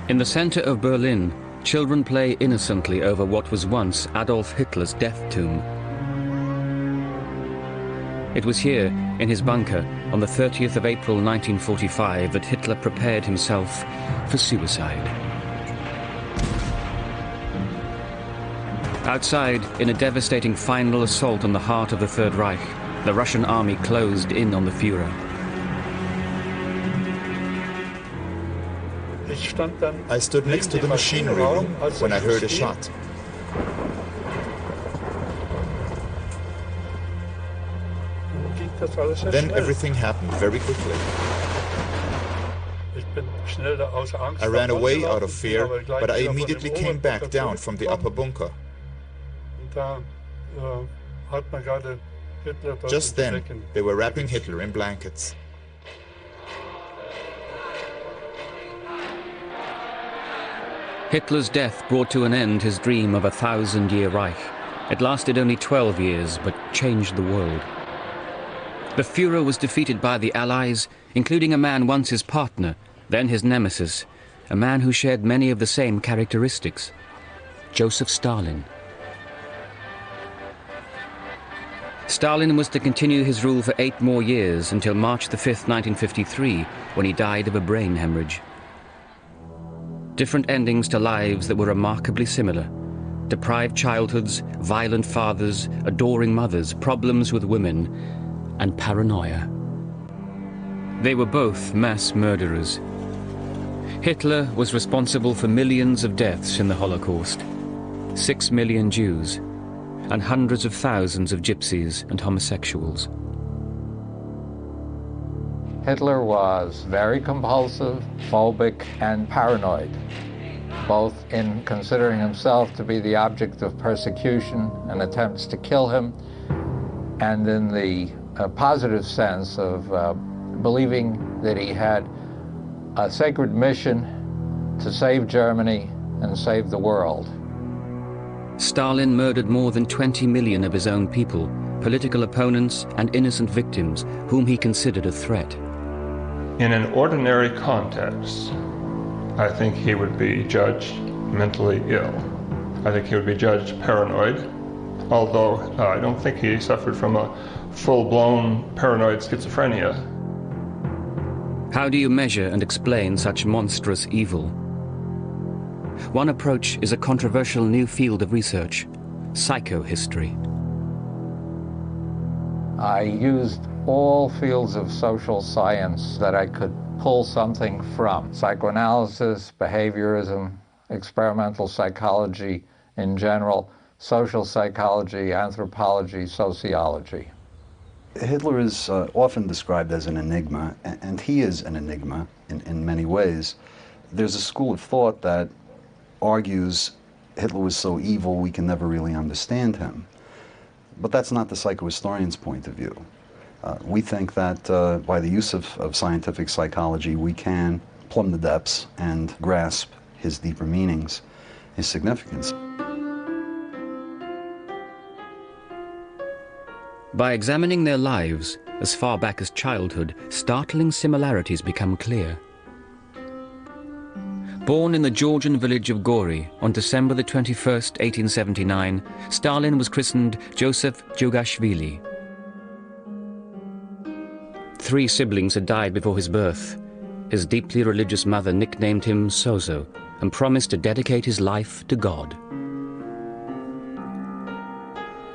In the center of Berlin, children play innocently over what was once Adolf Hitler's death tomb. It was here, in his bunker, on the 30th of April 1945, that Hitler prepared himself for suicide. Outside, in a devastating final assault on the heart of the Third Reich, the Russian army closed in on the Führer. I stood next to the machinery room when I heard a shot. Then everything happened very quickly. I ran away out of fear, but I immediately came back down from the upper bunker. Just then, they were wrapping Hitler in blankets. Hitler's death brought to an end his dream of a 1,000-year Reich. It lasted only 12 years, but changed the world. The Führer was defeated by the Allies, including a man once his partner, then his nemesis, a man who shared many of the same characteristics, Joseph Stalin. Stalin was to continue his rule for 8 more years until March the 5th, 1953, when he died of a brain hemorrhage. Different endings to lives that were remarkably similar. Deprived childhoods, violent fathers, adoring mothers, problems with women, and paranoia. They were both mass murderers. Hitler was responsible for millions of deaths in the Holocaust, 6 million Jews, and hundreds of thousands of gypsies and homosexuals. Hitler was very compulsive, phobic, and paranoid, both in considering himself to be the object of persecution and attempts to kill him, and in the positive sense of believing that he had a sacred mission to save Germany and save the world. Stalin murdered more than 20 million of his own people, political opponents and innocent victims whom he considered a threat. In an ordinary context, I think he would be judged mentally ill. I think he would be judged paranoid, although I don't think he suffered from a full-blown paranoid schizophrenia. How do you measure and explain such monstrous evil? One approach is a controversial new field of research, psychohistory. I used all fields of social science that I could pull something from. Psychoanalysis, behaviorism, experimental psychology in general, social psychology, anthropology, sociology. Hitler is often described as an enigma, and he is an enigma in many ways. There's a school of thought that argues Hitler was so evil we can never really understand him. But that's not the psychohistorian's point of view. We think that by the use of scientific psychology, we can plumb the depths and grasp his deeper meanings, his significance. By examining their lives, as far back as childhood, startling similarities become clear. Born in the Georgian village of Gori on December the 21st, 1879, Stalin was christened Joseph Jugashvili. 3 siblings had died before his birth. His deeply religious mother nicknamed him Sozo and promised to dedicate his life to God.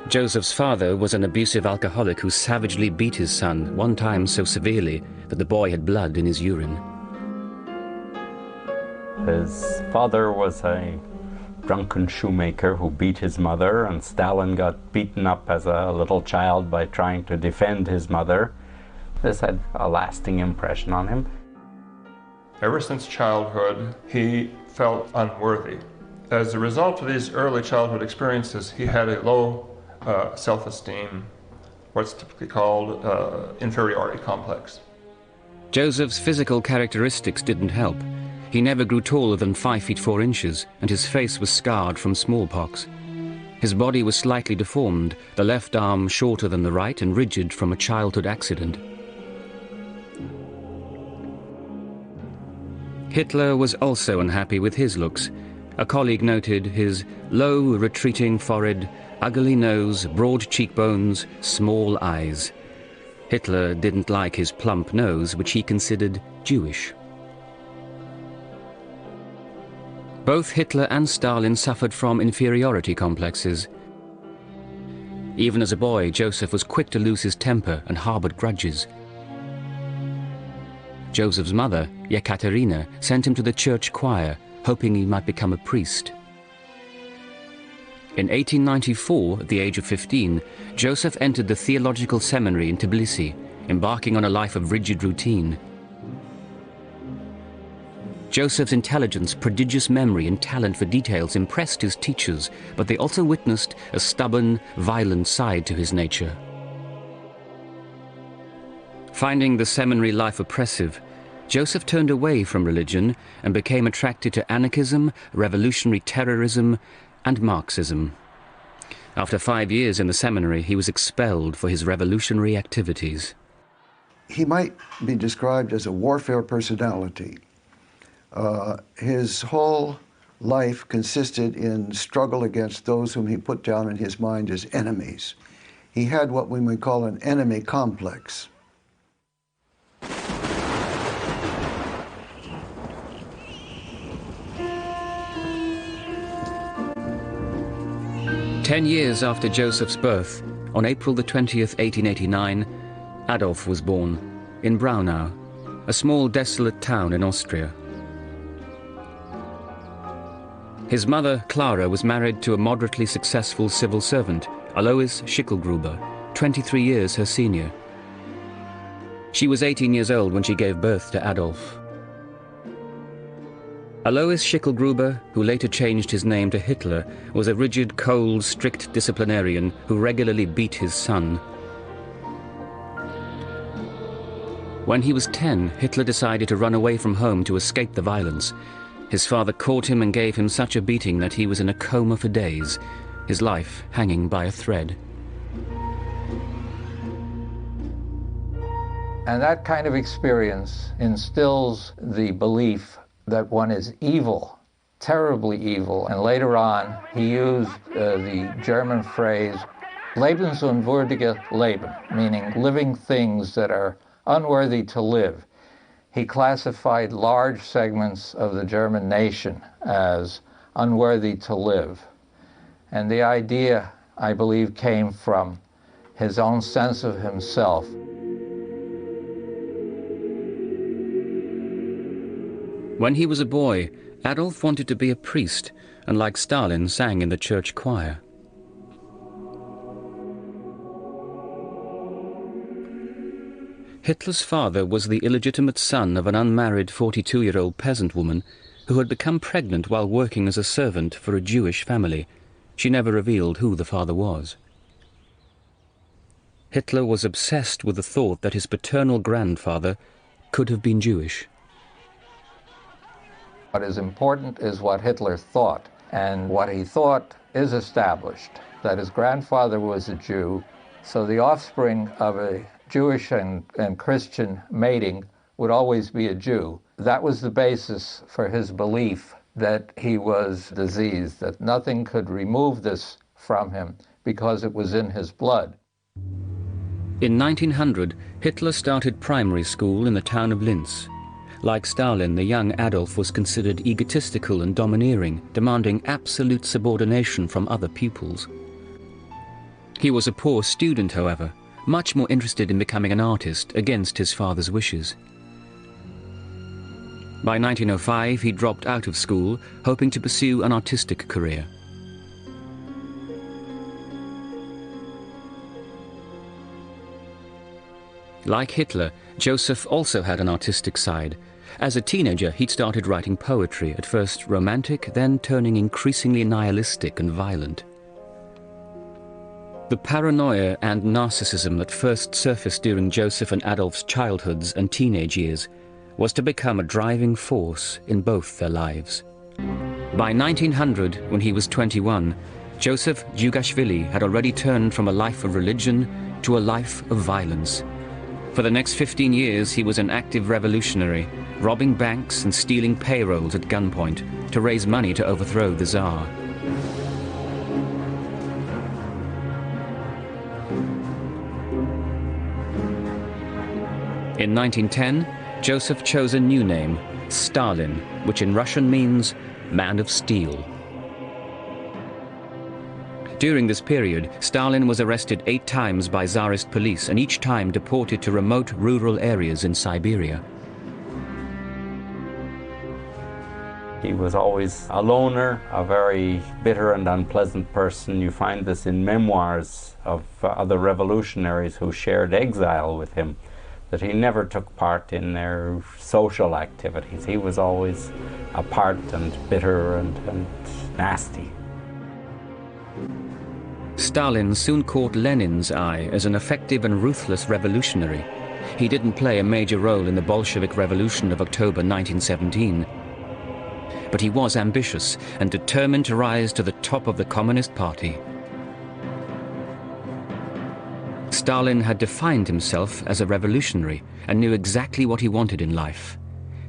Joseph's father was an abusive alcoholic who savagely beat his son, one time so severely that the boy had blood in his urine. His father was a drunken shoemaker who beat his mother, and Stalin got beaten up as a little child by trying to defend his mother. This had a lasting impression on him. Ever since childhood, he felt unworthy. As a result of these early childhood experiences, he had a low self-esteem, what's typically called inferiority complex. Joseph's physical characteristics didn't help. He never grew taller than 5 feet 4 inches, and his face was scarred from smallpox. His body was slightly deformed, the left arm shorter than the right and rigid from a childhood accident. Hitler was also unhappy with his looks. A colleague noted his low, retreating forehead, ugly nose, broad cheekbones, small eyes. Hitler didn't like his plump nose, which he considered Jewish. Both Hitler and Stalin suffered from inferiority complexes. Even as a boy, Joseph was quick to lose his temper and harbored grudges. Joseph's mother, Yekaterina, sent him to the church choir, hoping he might become a priest. In 1894, at the age of 15, Joseph entered the theological seminary in Tbilisi, embarking on a life of rigid routine. Joseph's intelligence, prodigious memory, and talent for details impressed his teachers, but they also witnessed a stubborn, violent side to his nature. Finding the seminary life oppressive, Joseph turned away from religion and became attracted to anarchism, revolutionary terrorism, and Marxism. After 5 years in the seminary, he was expelled for his revolutionary activities. He might be described as a warfare personality. His whole life consisted in struggle against those whom he put down in his mind as enemies. He had what we might call an enemy complex. Ten years after Joseph's birth, on April the 20th, 1889, Adolf was born in Braunau, a small desolate town in Austria. His mother, Clara, was married to a moderately successful civil servant, Alois Schicklgruber, 23 years her senior. She was 18 years old when she gave birth to Adolf. Alois Schicklgruber, who later changed his name to Hitler, was a rigid, cold, strict disciplinarian who regularly beat his son. When he was 10, Hitler decided to run away from home to escape the violence. His father caught him and gave him such a beating that he was in a coma for days, his life hanging by a thread. And that kind of experience instills the belief that one is evil, terribly evil. And later on, he used the German phrase, lebensunwürdige Leben, meaning living things that are unworthy to live. He classified large segments of the German nation as unworthy to live. And the idea, I believe, came from his own sense of himself. When he was a boy, Adolf wanted to be a priest, and like Stalin, sang in the church choir. Hitler's father was the illegitimate son of an unmarried 42-year-old peasant woman who had become pregnant while working as a servant for a Jewish family. She never revealed who the father was. Hitler was obsessed with the thought that his paternal grandfather could have been Jewish. What is important is what Hitler thought, and what he thought is established, that his grandfather was a Jew, so the offspring of a Jewish and Christian mating would always be a Jew. That was the basis for his belief that he was diseased, that nothing could remove this from him because it was in his blood. In 1900, Hitler started primary school in the town of Linz. Like Stalin, the young Adolf was considered egotistical and domineering, demanding absolute subordination from other pupils. He was a poor student, however, much more interested in becoming an artist against his father's wishes. By 1905, he dropped out of school, hoping to pursue an artistic career. Like Hitler, Joseph also had an artistic side. As a teenager, he'd started writing poetry, at first romantic, then turning increasingly nihilistic and violent. The paranoia and narcissism that first surfaced during Joseph and Adolf's childhoods and teenage years was to become a driving force in both their lives. By 1900, when he was 21, Joseph Djugashvili had already turned from a life of religion to a life of violence. For the next 15 years, he was an active revolutionary, robbing banks and stealing payrolls at gunpoint to raise money to overthrow the Tsar. In 1910, Joseph chose a new name, Stalin, which in Russian means man of steel. During this period, Stalin was arrested 8 times by Tsarist police and each time deported to remote rural areas in Siberia. He was always a loner, a very bitter and unpleasant person. You find this in memoirs of other revolutionaries who shared exile with him, that he never took part in their social activities. He was always apart and bitter and nasty. Stalin soon caught Lenin's eye as an effective and ruthless revolutionary. He didn't play a major role in the Bolshevik Revolution of October 1917. But he was ambitious and determined to rise to the top of the Communist Party. Stalin had defined himself as a revolutionary and knew exactly what he wanted in life.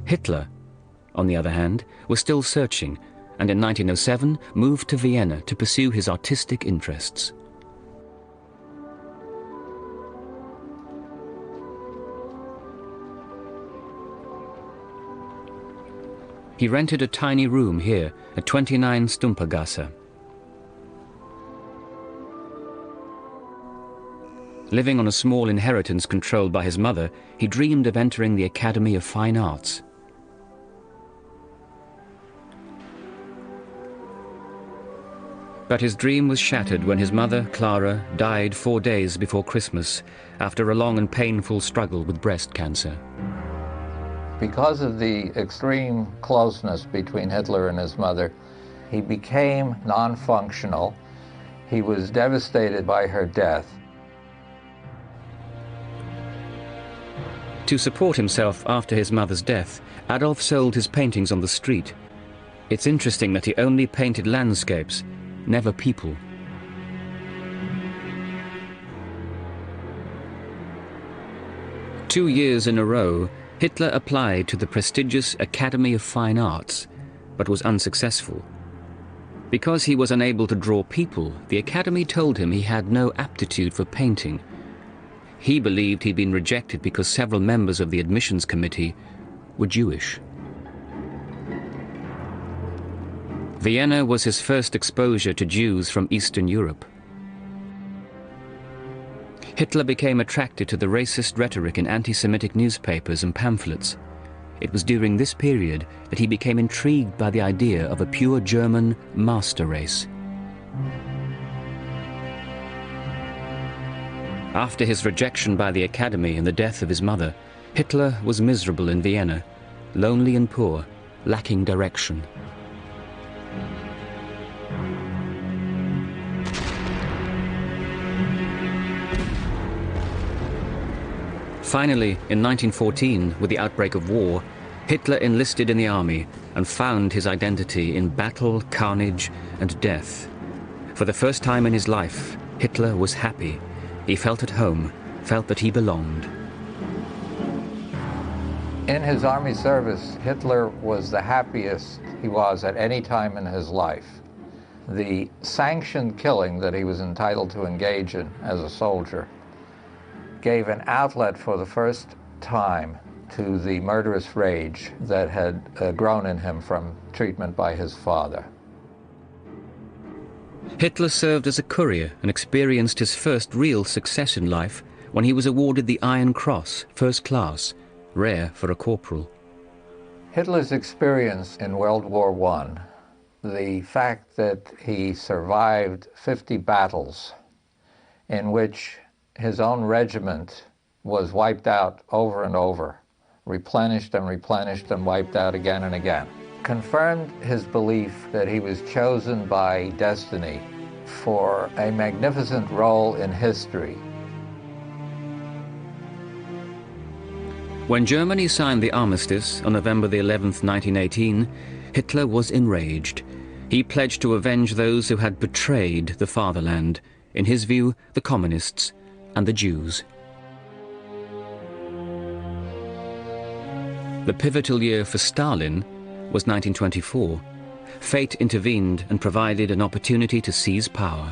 Hitler, on the other hand, was still searching, and in 1907 moved to Vienna to pursue his artistic interests. He rented a tiny room here at 29 Stumpergasse. Living on a small inheritance controlled by his mother, he dreamed of entering the Academy of Fine Arts. But his dream was shattered when his mother, Clara, died 4 days before Christmas after a long and painful struggle with breast cancer. Because of the extreme closeness between Hitler and his mother, he became non-functional. He was devastated by her death. To support himself after his mother's death, Adolf sold his paintings on the street. It's interesting that he only painted landscapes, never people. Two years in a row, Hitler applied to the prestigious Academy of Fine Arts, but was unsuccessful. Because he was unable to draw people, the Academy told him he had no aptitude for painting. He believed he'd been rejected because several members of the admissions committee were Jewish. Vienna was his first exposure to Jews from Eastern Europe. Hitler became attracted to the racist rhetoric in anti-Semitic newspapers and pamphlets. It was during this period that he became intrigued by the idea of a pure German master race. After his rejection by the Academy and the death of his mother, Hitler was miserable in Vienna, lonely and poor, lacking direction. Finally, in 1914, with the outbreak of war, Hitler enlisted in the army and found his identity in battle, carnage, and death. For the first time in his life, Hitler was happy. He felt at home, felt that he belonged. In his army service, Hitler was the happiest he was at any time in his life. The sanctioned killing that he was entitled to engage in as a soldier gave an outlet for the first time to the murderous rage that had grown in him from treatment by his father. Hitler served as a courier and experienced his first real success in life when he was awarded the Iron Cross, First Class, rare for a corporal. Hitler's experience in World War I, the fact that he survived 50 battles in which his own regiment was wiped out over and over, replenished and wiped out again and again, confirmed his belief that he was chosen by destiny for a magnificent role in history. When Germany signed the armistice on November the 11th, 1918, Hitler was enraged. He pledged to avenge those who had betrayed the fatherland, in his view, the communists and the Jews. The pivotal year for Stalin was 1924. Fate intervened and provided an opportunity to seize power.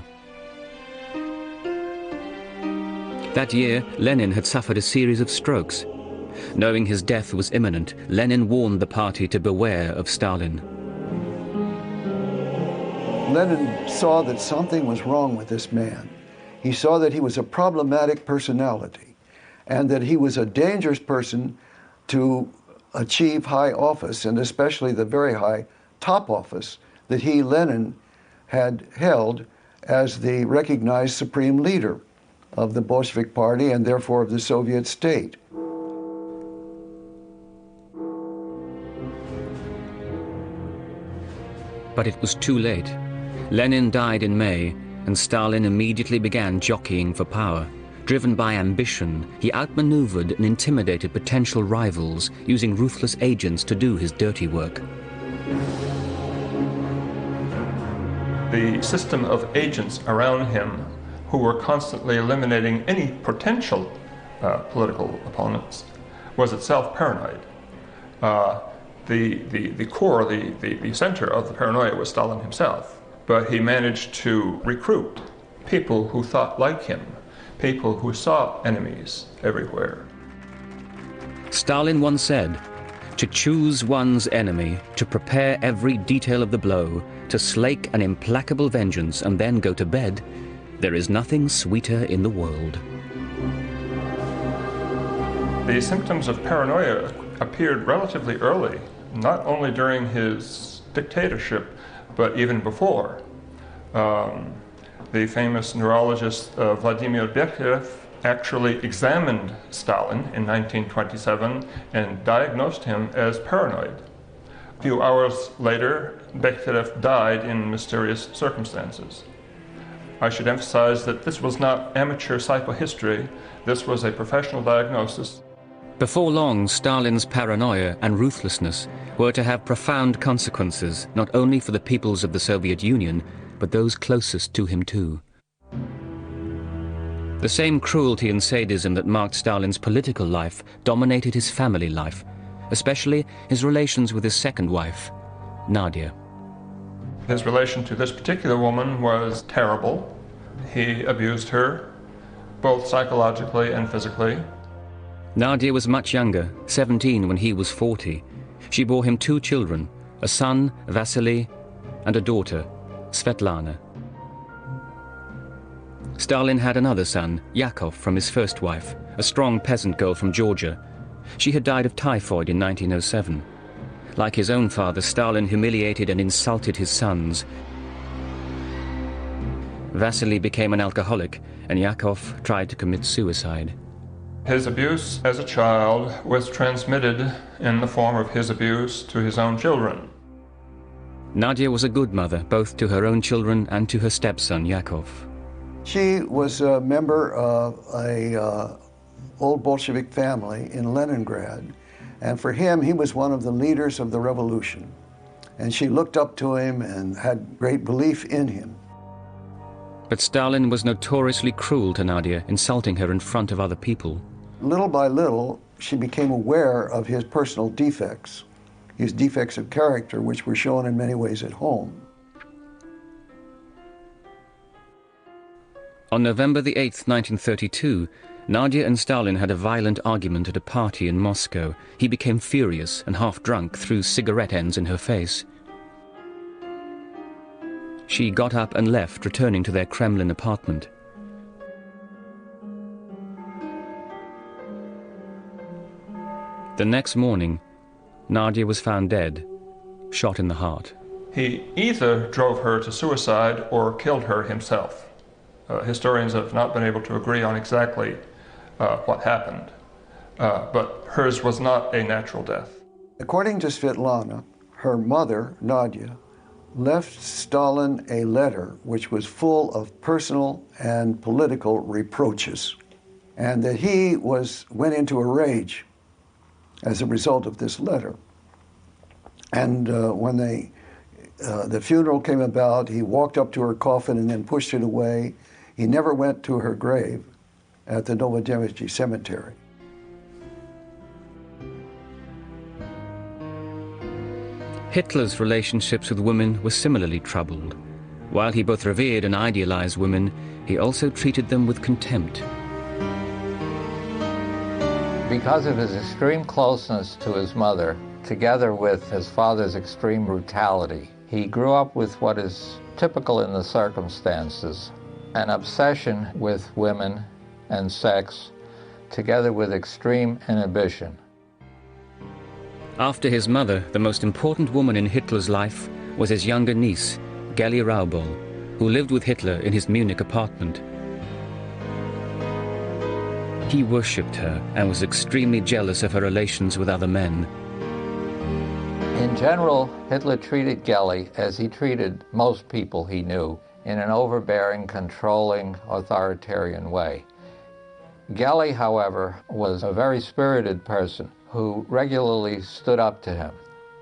That year, Lenin had suffered a series of strokes. Knowing his death was imminent, Lenin warned the party to beware of Stalin. Lenin saw that something was wrong with this man. He saw that he was a problematic personality and that he was a dangerous person to achieve high office, and especially the very high top office that he, Lenin, had held as the recognized supreme leader of the Bolshevik Party and therefore of the Soviet state. But it was too late. Lenin died in May, and Stalin immediately began jockeying for power. Driven by ambition, he outmaneuvered and intimidated potential rivals, using ruthless agents to do his dirty work. The system of agents around him who were constantly eliminating any potential political opponents was itself paranoid. The core, the center of the paranoia was Stalin himself, but he managed to recruit people who thought like him, people who saw enemies everywhere. Stalin once said, "To choose one's enemy, to prepare every detail of the blow, to slake an implacable vengeance and then go to bed, there is nothing sweeter in the world." The symptoms of paranoia appeared relatively early, not only during his dictatorship, but even before. The famous neurologist Vladimir Bekhterev actually examined Stalin in 1927 and diagnosed him as paranoid. A few hours later, Bekhterev died in mysterious circumstances. I should emphasize that this was not amateur psychohistory, this was a professional diagnosis. Before long, Stalin's paranoia and ruthlessness were to have profound consequences, not only for the peoples of the Soviet Union, but those closest to him too. The same cruelty and sadism that marked Stalin's political life dominated his family life, especially his relations with his second wife, Nadia. His relation to this particular woman was terrible. He abused her, both psychologically and physically. Nadia was much younger, 17 when he was 40. She bore him 2 children, a son, Vasily, and a daughter, Svetlana. Stalin had another son, Yakov, from his first wife, a strong peasant girl from Georgia. She had died of typhoid in 1907. Like his own father, Stalin humiliated and insulted his sons. Vasily became an alcoholic, and Yakov tried to commit suicide. His abuse as a child was transmitted in the form of his abuse to his own children. Nadia was a good mother, both to her own children and to her stepson, Yakov. She was a member of a old Bolshevik family in Leningrad, and for him, he was one of the leaders of the revolution. And she looked up to him and had great belief in him. But Stalin was notoriously cruel to Nadia, insulting her in front of other people. Little by little, she became aware of his personal defects, his defects of character, which were shown in many ways at home. On November the 8th, 1932, Nadia and Stalin had a violent argument at a party in Moscow. He became furious and half drunk, threw cigarette ends in her face. She got up and left, returning to their Kremlin apartment. The next morning, Nadia was found dead, shot in the heart. He either drove her to suicide or killed her himself. Historians have not been able to agree on exactly what happened, but hers was not a natural death. According to Svetlana, her mother, Nadia, left Stalin a letter which was full of personal and political reproaches, and that he went into a rage as a result of this letter. And when the funeral came about, he walked up to her coffin and then pushed it away. He never went to her grave at the WWII cemetery. Hitler's relationships with women were similarly troubled. While he both revered and idealized women, he also treated them with contempt. Because of his extreme closeness to his mother, together with his father's extreme brutality, he grew up with what is typical in the circumstances, an obsession with women and sex, together with extreme inhibition. After his mother, the most important woman in Hitler's life was his younger niece, Geli Raubal, who lived with Hitler in his Munich apartment. He worshipped her and was extremely jealous of her relations with other men. In general, Hitler treated Geli as he treated most people he knew, in an overbearing, controlling, authoritarian way. Geli, however, was a very spirited person who regularly stood up to him.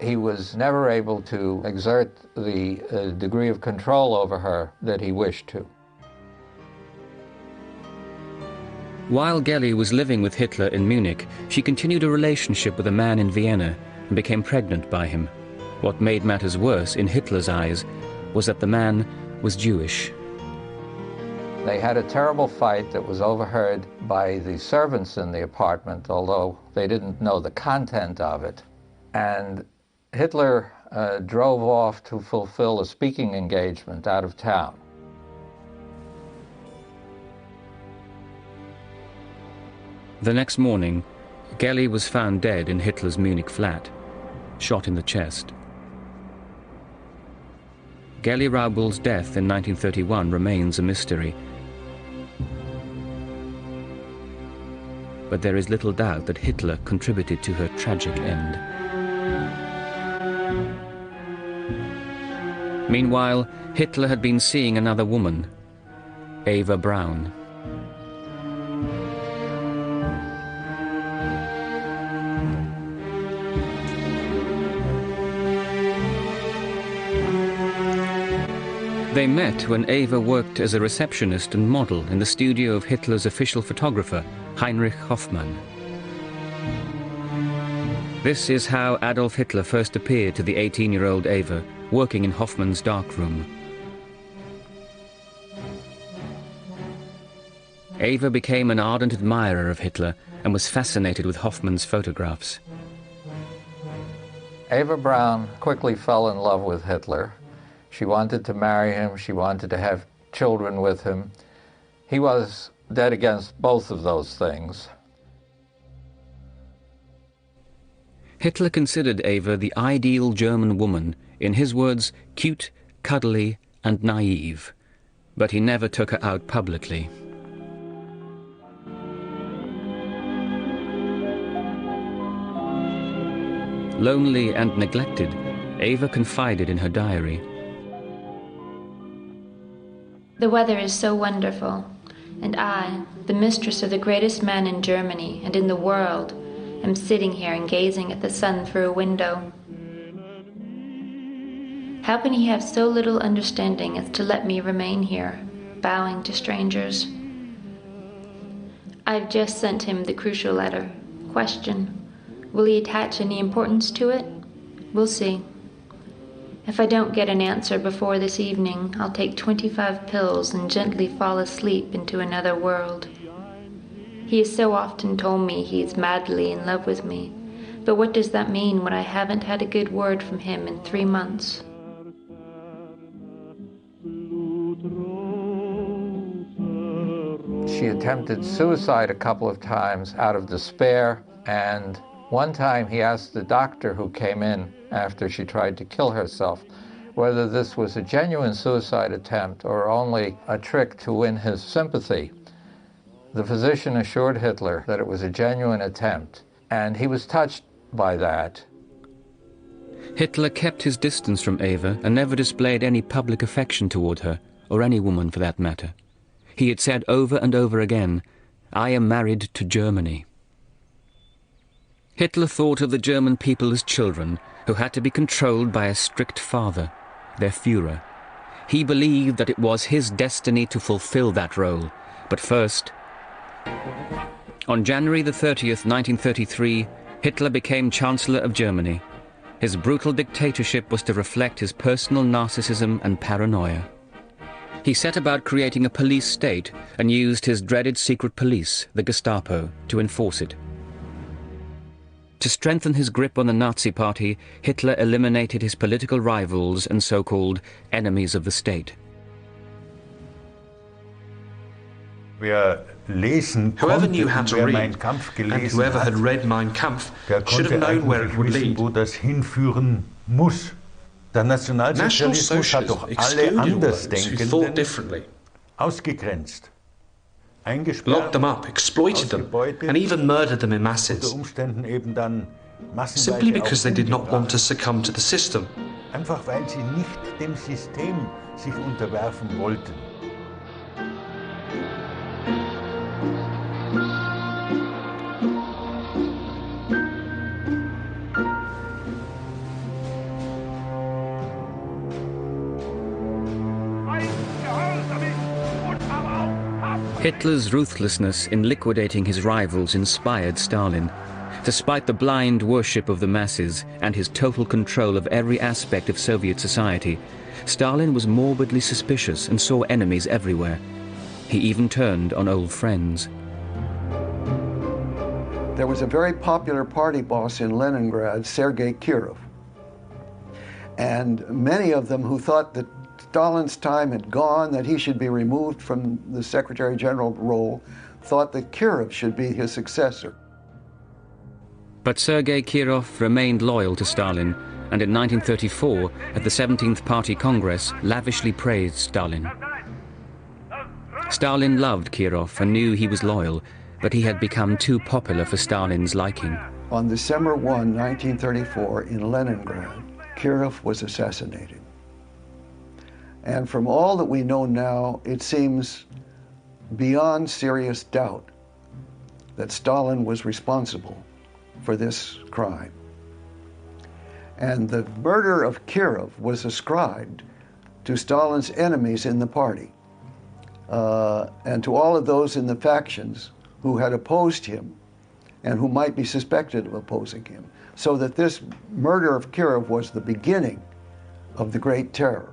He was never able to exert the degree of control over her that he wished to. While Geli was living with Hitler in Munich, she continued a relationship with a man in Vienna and became pregnant by him. What made matters worse in Hitler's eyes was that the man was Jewish. They had a terrible fight that was overheard by the servants in the apartment, although they didn't know the content of it. And Hitler drove off to fulfill a speaking engagement out of town. The next morning, Geli was found dead in Hitler's Munich flat, shot in the chest. Geli Raubal's death in 1931 remains a mystery. But there is little doubt that Hitler contributed to her tragic end. Meanwhile, Hitler had been seeing another woman, Eva Braun. They met when Eva worked as a receptionist and model in the studio of Hitler's official photographer, Heinrich Hoffmann. This is how Adolf Hitler first appeared to the 18-year-old Eva, working in Hoffmann's darkroom. Eva became an ardent admirer of Hitler and was fascinated with Hoffmann's photographs. Eva Braun quickly fell in love with Hitler. She wanted to marry him, she wanted to have children with him. He was dead against both of those things. Hitler considered Eva the ideal German woman, in his words, cute, cuddly, and naive. But he never took her out publicly. Lonely and neglected, Eva confided in her diary. The weather is so wonderful, and I, the mistress of the greatest man in Germany and in the world, am sitting here and gazing at the sun through a window. How can he have so little understanding as to let me remain here, bowing to strangers? I've just sent him the crucial letter. Question: will he attach any importance to it? We'll see. If I don't get an answer before this evening, I'll take 25 pills and gently fall asleep into another world. He has so often told me he is madly in love with me, but what does that mean when I haven't had a good word from him in 3 months? She attempted suicide a couple of times out of despair, and one time he asked the doctor who came in after she tried to kill herself whether this was a genuine suicide attempt or only a trick to win his sympathy. The physician assured Hitler that it was a genuine attempt, and he was touched by that. Hitler kept his distance from Eva and never displayed any public affection toward her, or any woman for that matter. He had said over and over again, "I am married to Germany." Hitler thought of the German people as children who had to be controlled by a strict father, their Führer. He believed that it was his destiny to fulfill that role. But first, on January the 30th, 1933, Hitler became Chancellor of Germany. His brutal dictatorship was to reflect his personal narcissism and paranoia. He set about creating a police state and used his dreaded secret police, the Gestapo, to enforce it. To strengthen his grip on the Nazi Party, Hitler eliminated his political rivals and so-called enemies of the state. Whoever knew how to read, and whoever had read Mein Kampf, should have known where it would lead. National Socialism excluded those who thought differently, locked them up, exploited them, and even murdered them in masses, simply because they did not want to succumb to the system. Hitler's ruthlessness in liquidating his rivals inspired Stalin. Despite the blind worship of the masses and his total control of every aspect of Soviet society, Stalin was morbidly suspicious and saw enemies everywhere. He even turned on old friends. There was a very popular party boss in Leningrad, Sergei Kirov. And many of them who thought that Stalin's time had gone, that he should be removed from the Secretary General role, thought that Kirov should be his successor. But Sergei Kirov remained loyal to Stalin, and in 1934, at the 17th Party Congress, lavishly praised Stalin. Stalin loved Kirov and knew he was loyal, but he had become too popular for Stalin's liking. On December 1, 1934, in Leningrad, Kirov was assassinated. And from all that we know now, it seems beyond serious doubt that Stalin was responsible for this crime. And the murder of Kirov was ascribed to Stalin's enemies in the party and to all of those in the factions who had opposed him and who might be suspected of opposing him. So that this murder of Kirov was the beginning of the Great Terror.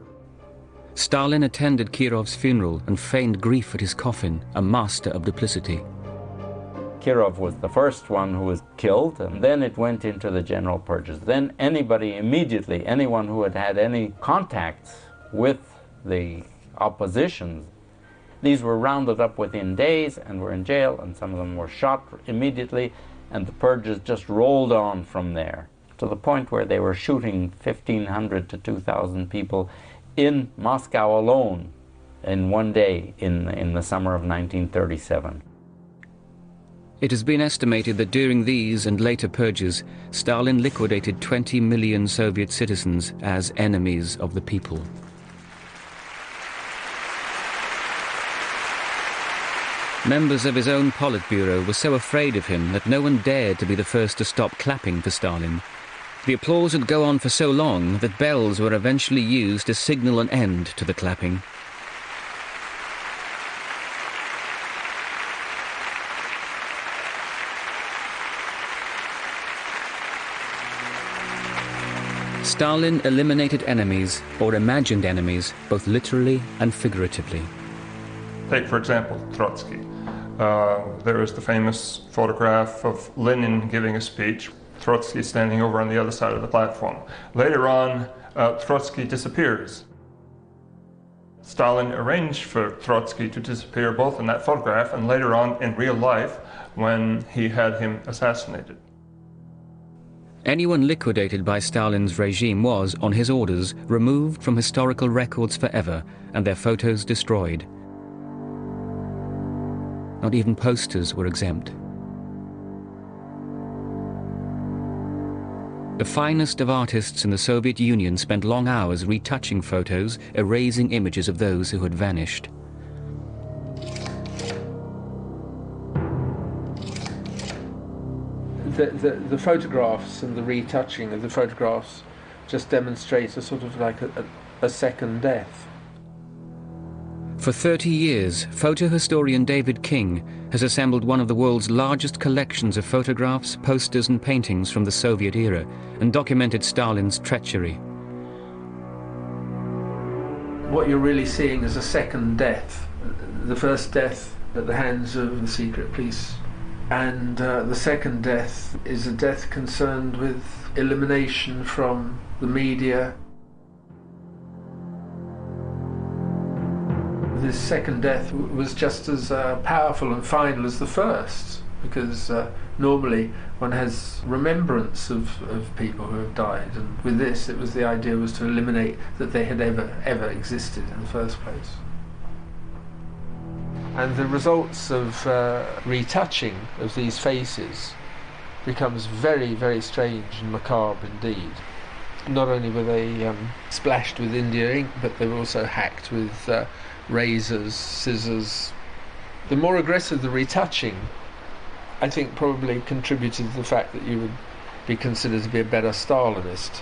Stalin attended Kirov's funeral and feigned grief at his coffin, a master of duplicity. Kirov was the first one who was killed, and then it went into the general purges. Then anybody immediately, anyone who had had any contacts with the opposition, these were rounded up within days and were in jail, and some of them were shot immediately, and the purges just rolled on from there, to the point where they were shooting 1,500 to 2,000 people in Moscow alone in one day in the summer of 1937. It has been estimated that during these and later purges, Stalin liquidated 20 million Soviet citizens as enemies of the people. Members of his own Politburo were so afraid of him that no one dared to be the first to stop clapping for Stalin. The applause would go on for so long that bells were eventually used to signal an end to the clapping. Stalin eliminated enemies, or imagined enemies, both literally and figuratively. Take, for example, Trotsky. There is the famous photograph of Lenin giving a speech, Trotsky standing over on the other side of the platform. Later on, Trotsky disappears. Stalin arranged for Trotsky to disappear both in that photograph and later on in real life when he had him assassinated. Anyone liquidated by Stalin's regime was, on his orders, removed from historical records forever and their photos destroyed. Not even posters were exempt. The finest of artists in the Soviet Union spent long hours retouching photos, erasing images of those who had vanished. The photographs and the retouching of the photographs just demonstrates a sort of like a second death. For 30 years, photo historian David King has assembled one of the world's largest collections of photographs, posters and paintings from the Soviet era and documented Stalin's treachery. What you're really seeing is a second death. The first death at the hands of the secret police, and the second death is a death concerned with elimination from the media. This second death was just as powerful and final as the first, because normally one has remembrance of people who have died, and with this it was the idea was to eliminate that they had ever existed in the first place. And the results of retouching of these faces becomes very, very strange and macabre indeed. Not only were they splashed with India ink, but they were also hacked with razors, scissors. The more aggressive the retouching, I think probably contributed to the fact that you would be considered to be a better Stalinist.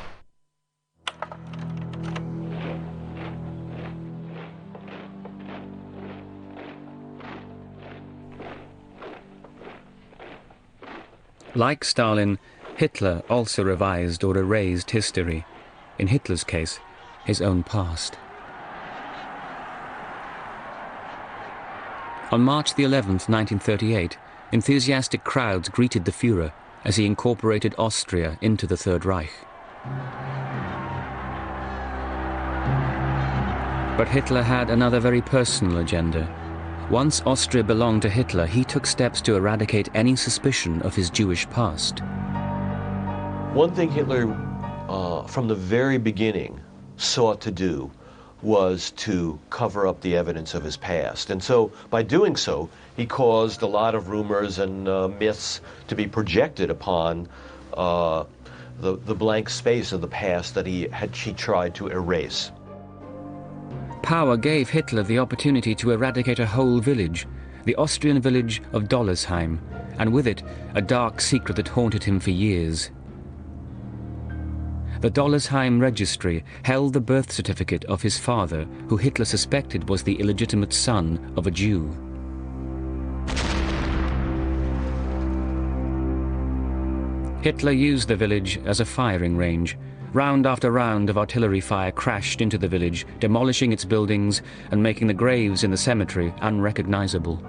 Like Stalin, Hitler also revised or erased history. In Hitler's case, his own past. On March the 11th, 1938, enthusiastic crowds greeted the Führer as he incorporated Austria into the Third Reich. But Hitler had another very personal agenda. Once Austria belonged to Hitler, he took steps to eradicate any suspicion of his Jewish past. One thing Hitler, from the very beginning, sought to do was to cover up the evidence of his past. And so, by doing so, he caused a lot of rumors and myths to be projected upon the blank space of the past that he tried to erase. Power gave Hitler the opportunity to eradicate a whole village, the Austrian village of Dollersheim, and with it, a dark secret that haunted him for years. The Dollersheim registry held the birth certificate of his father, who Hitler suspected was the illegitimate son of a Jew. Hitler used the village as a firing range. Round after round of artillery fire crashed into the village, demolishing its buildings and making the graves in the cemetery unrecognizable.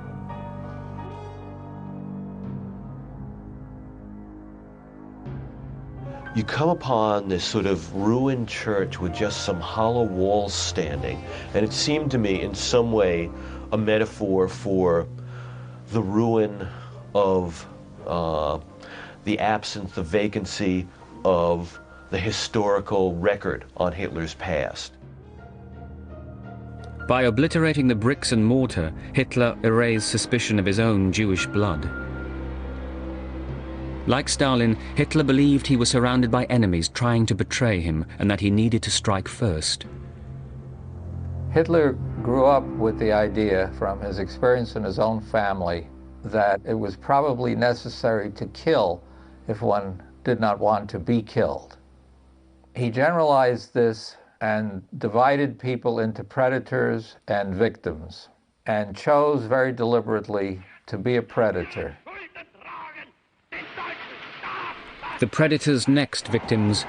You come upon this sort of ruined church with just some hollow walls standing, and it seemed to me in some way a metaphor for the ruin of the absence, the vacancy of the historical record on Hitler's past. By obliterating the bricks and mortar, Hitler erased suspicion of his own Jewish blood. Like Stalin, Hitler believed he was surrounded by enemies trying to betray him and that he needed to strike first. Hitler grew up with the idea from his experience in his own family that it was probably necessary to kill if one did not want to be killed. He generalized this and divided people into predators and victims, and chose very deliberately to be a predator. The predator's next victims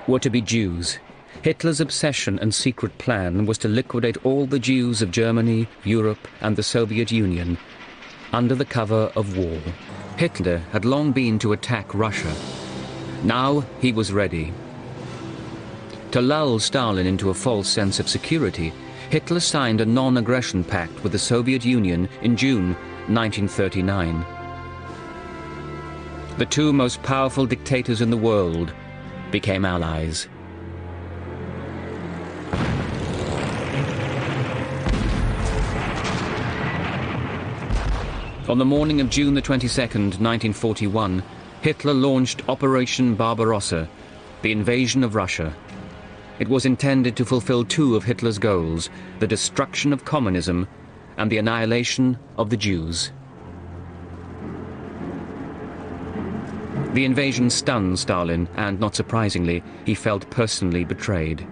were to be Jews. Hitler's obsession and secret plan was to liquidate all the Jews of Germany, Europe, and the Soviet Union under the cover of war. Hitler had long been to attack Russia. Now he was ready. To lull Stalin into a false sense of security, Hitler signed a non-aggression pact with the Soviet Union in June 1939. The two most powerful dictators in the world became allies. On the morning of June the 22nd, 1941, Hitler launched Operation Barbarossa, the invasion of Russia. It was intended to fulfill two of Hitler's goals, the destruction of communism and the annihilation of the Jews. The invasion stunned Stalin, and not surprisingly, he felt personally betrayed.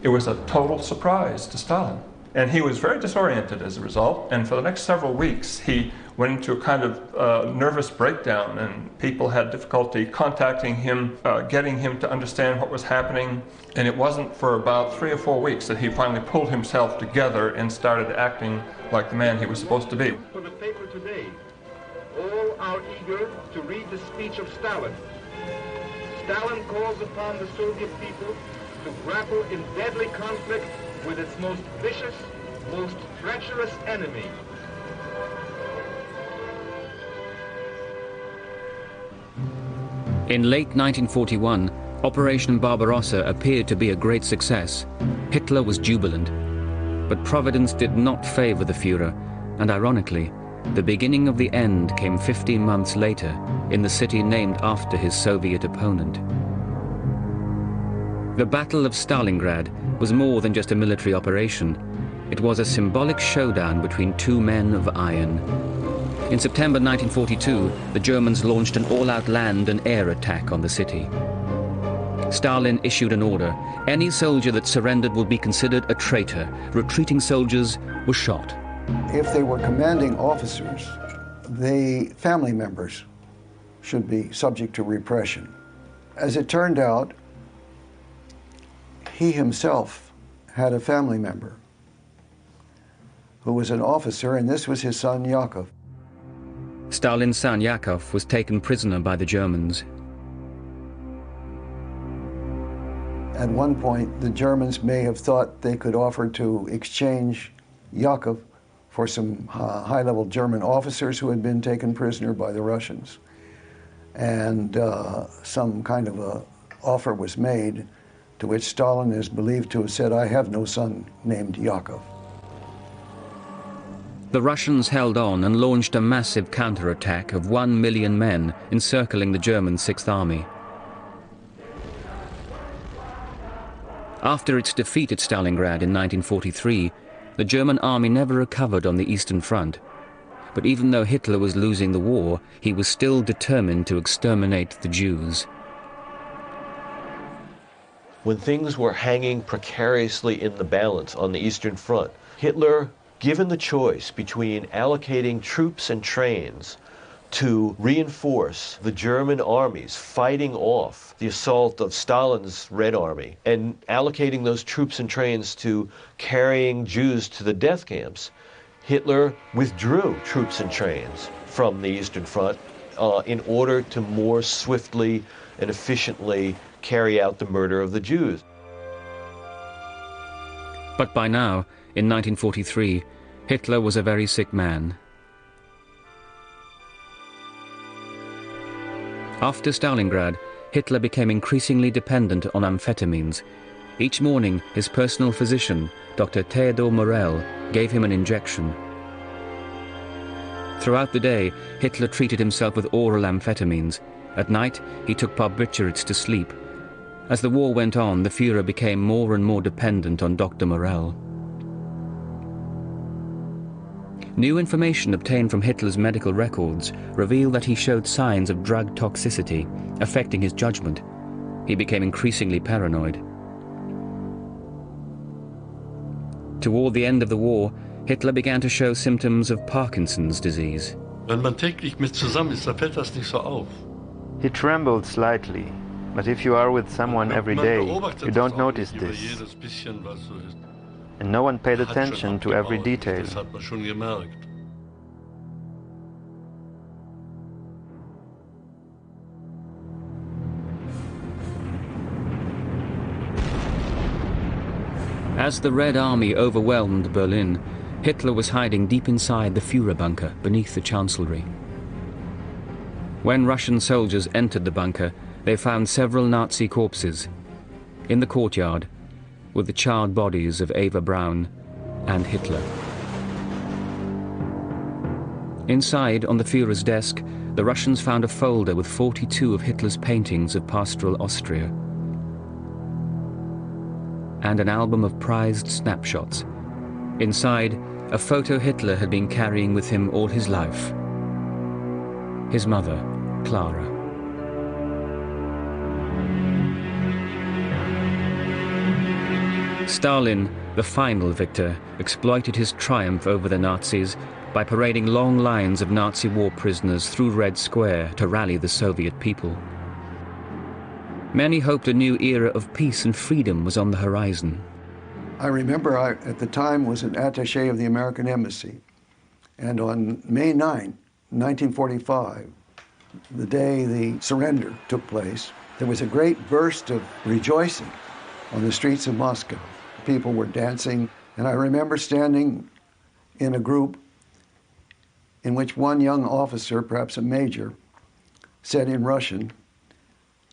It was a total surprise to Stalin. And he was very disoriented as a result, and for the next several weeks he went into a kind of nervous breakdown, and people had difficulty contacting him, getting him to understand what was happening. And it wasn't for about 3 or 4 weeks that he finally pulled himself together and started acting like the man he was supposed to be. For the paper today, all are eager to read the speech of Stalin. Stalin calls upon the Soviet people to grapple in deadly conflict with its most vicious, most treacherous enemy. In late 1941, Operation Barbarossa appeared to be a great success. Hitler was jubilant. But Providence did not favor the Führer, and ironically, the beginning of the end came 15 months later in the city named after his Soviet opponent. The Battle of Stalingrad was more than just a military operation. It was a symbolic showdown between two men of iron. In September 1942, the Germans launched an all-out land and air attack on the city. Stalin issued an order. Any soldier that surrendered would be considered a traitor. Retreating soldiers were shot. If they were commanding officers, the family members should be subject to repression. As it turned out, he himself had a family member who was an officer, and this was his son Yakov. Stalin's son Yakov was taken prisoner by the Germans. At one point, the Germans may have thought they could offer to exchange Yakov for some high-level German officers who had been taken prisoner by the Russians. And some kind of a offer was made, to which Stalin is believed to have said, "I have no son named Yakov." The Russians held on and launched a massive counterattack of 1 million men encircling the German Sixth Army. After its defeat at Stalingrad in 1943, the German army never recovered on the Eastern Front. But even though Hitler was losing the war, he was still determined to exterminate the Jews. When things were hanging precariously in the balance on the Eastern Front, Hitler, given the choice between allocating troops and trains to reinforce the German armies fighting off the assault of Stalin's Red Army and allocating those troops and trains to carrying Jews to the death camps, Hitler withdrew troops and trains from the Eastern Front in order to more swiftly and efficiently carry out the murder of the Jews. But by now, in 1943, Hitler was a very sick man. After Stalingrad, Hitler became increasingly dependent on amphetamines. Each morning, his personal physician, Dr. Theodor Morell, gave him an injection. Throughout the day, Hitler treated himself with oral amphetamines. At night, he took barbiturates to sleep. As the war went on, the Führer became more and more dependent on Dr. Morell. New information obtained from Hitler's medical records revealed that he showed signs of drug toxicity, affecting his judgment. He became increasingly paranoid. Toward the end of the war, Hitler began to show symptoms of Parkinson's disease. Wenn man täglich mit zusammen ist, dann fällt das nicht so auf. He trembled slightly, but if you are with someone every day, you don't notice this. And no one paid attention to every detail. As the Red Army overwhelmed Berlin, Hitler was hiding deep inside the Führer bunker beneath the Chancellery. When Russian soldiers entered the bunker, they found several Nazi corpses. In the courtyard, with the charred bodies of Eva Braun and Hitler. Inside, on the Führer's desk, the Russians found a folder with 42 of Hitler's paintings of pastoral Austria and an album of prized snapshots. Inside, a photo Hitler had been carrying with him all his life. His mother, Clara. Stalin, the final victor, exploited his triumph over the Nazis by parading long lines of Nazi war prisoners through Red Square to rally the Soviet people. Many hoped a new era of peace and freedom was on the horizon. I remember I, at the time, was an attaché of the American Embassy. And on May 9, 1945, the day the surrender took place, there was a great burst of rejoicing on the streets of Moscow. People were dancing, and I remember standing in a group in which one young officer, perhaps a major, said in Russian,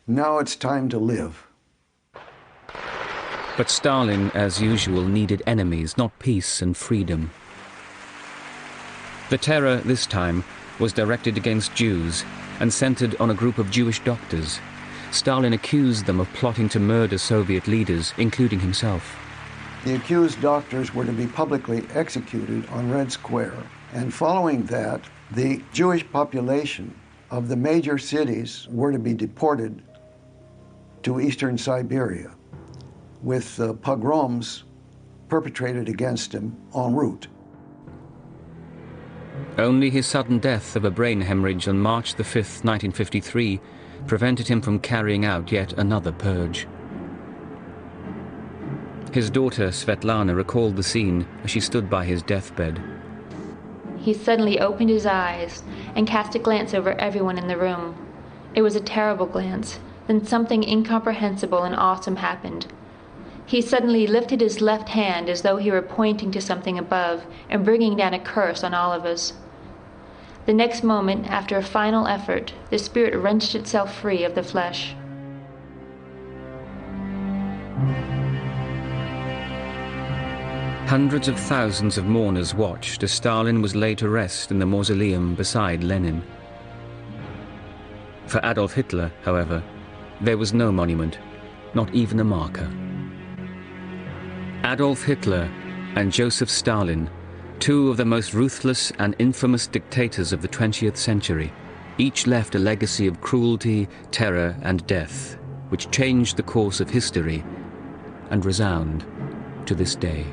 "Now it's time to live." But Stalin, as usual, needed enemies, not peace and freedom. The terror this time was directed against Jews and centered on a group of Jewish doctors. Stalin accused them of plotting to murder Soviet leaders, including himself. The accused doctors were to be publicly executed on Red Square. And following that, the Jewish population of the major cities were to be deported to eastern Siberia, with pogroms perpetrated against him en route. Only his sudden death of a brain hemorrhage on March the 5th, 1953, prevented him from carrying out yet another purge. His daughter, Svetlana, recalled the scene as she stood by his deathbed. He suddenly opened his eyes and cast a glance over everyone in the room. It was a terrible glance. Then something incomprehensible and awesome happened. He suddenly lifted his left hand as though he were pointing to something above and bringing down a curse on all of us. The next moment, after a final effort, the spirit wrenched itself free of the flesh. Hundreds of thousands of mourners watched as Stalin was laid to rest in the mausoleum beside Lenin. For Adolf Hitler, however, there was no monument, not even a marker. Adolf Hitler and Joseph Stalin, two of the most ruthless and infamous dictators of the 20th century, each left a legacy of cruelty, terror, and death, which changed the course of history and resound to this day.